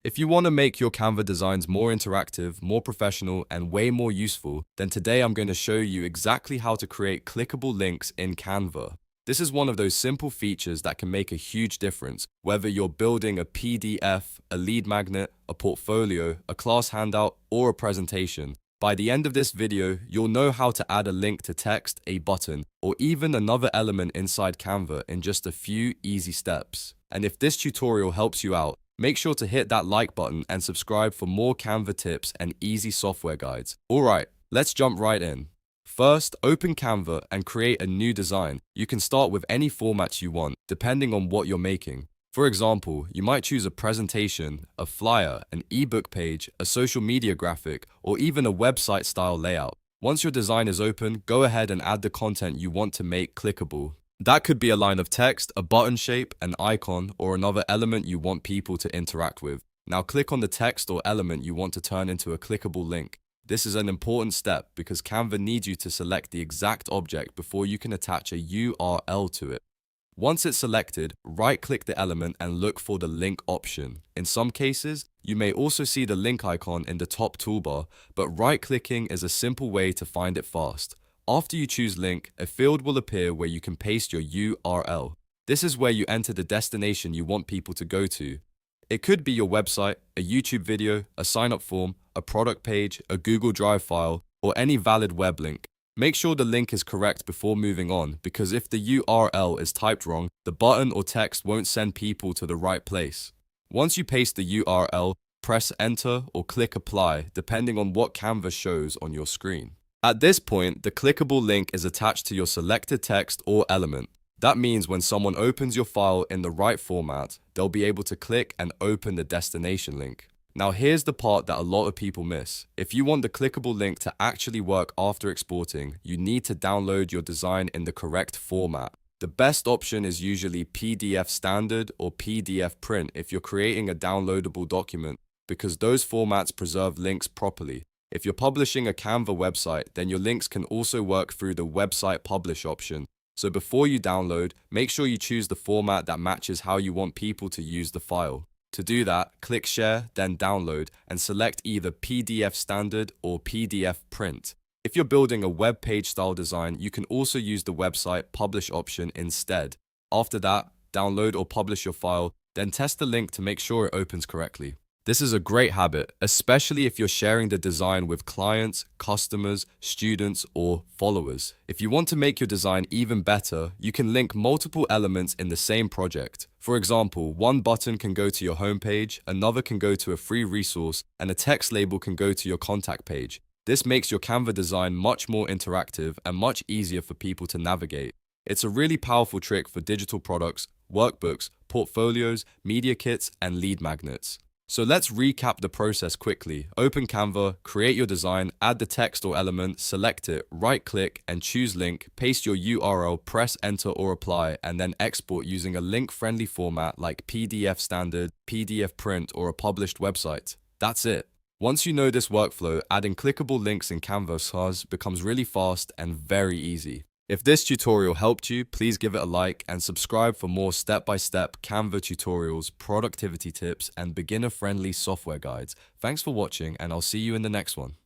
If you want to make your Canva designs more interactive, more professional, and way more useful, then today I'm going to show you exactly how to create clickable links in Canva. This is one of those simple features that can make a huge difference, whether you're building a PDF, a lead magnet, a portfolio, a class handout, or a presentation. By the end of this video, you'll know how to add a link to text, a button, or even another element inside Canva in just a few easy steps. And if this tutorial helps you out, make sure to hit that like button and subscribe for more Canva tips and easy software guides. Alright, let's jump right in. First, open Canva and create a new design. You can start with any formats you want, depending on what you're making. For example, you might choose a presentation, a flyer, an ebook page, a social media graphic, or even a website style layout. Once your design is open, go ahead and add the content you want to make clickable. That could be a line of text, a button shape, an icon, or another element you want people to interact with. Now click on the text or element you want to turn into a clickable link. This is an important step because Canva needs you to select the exact object before you can attach a URL to it. Once it's selected, right-click the element and look for the link option. In some cases, you may also see the link icon in the top toolbar, but right-clicking is a simple way to find it fast. After you choose link, a field will appear where you can paste your URL. This is where you enter the destination you want people to go to. It could be your website, a YouTube video, a sign-up form, a product page, a Google Drive file, or any valid web link. Make sure the link is correct before moving on, because if the URL is typed wrong, the button or text won't send people to the right place. Once you paste the URL, press enter or click apply, depending on what Canva shows on your screen. At this point, the clickable link is attached to your selected text or element. That means when someone opens your file in the right format, they'll be able to click and open the destination link. Now here's the part that a lot of people miss. If you want the clickable link to actually work after exporting, you need to download your design in the correct format. The best option is usually PDF standard or PDF print if you're creating a downloadable document, because those formats preserve links properly. If you're publishing a Canva website, then your links can also work through the website publish option. So before you download, make sure you choose the format that matches how you want people to use the file. To do that, click Share, then Download, and select either PDF Standard or PDF Print. If you're building a web page style design, you can also use the website Publish option instead. After that, download or publish your file, then test the link to make sure it opens correctly. This is a great habit, especially if you're sharing the design with clients, customers, students, or followers. If you want to make your design even better, you can link multiple elements in the same project. For example, one button can go to your homepage, another can go to a free resource, and a text label can go to your contact page. This makes your Canva design much more interactive and much easier for people to navigate. It's a really powerful trick for digital products, workbooks, portfolios, media kits, and lead magnets. So let's recap the process quickly. Open Canva, create your design, add the text or element, select it, right-click and choose link, paste your URL, press enter or apply, and then export using a link-friendly format like PDF standard, PDF print, or a published website. That's it. Once you know this workflow, adding clickable links in Canva becomes really fast and very easy. If this tutorial helped you, please give it a like and subscribe for more step-by-step Canva tutorials, productivity tips, and beginner-friendly software guides. Thanks for watching, and I'll see you in the next one.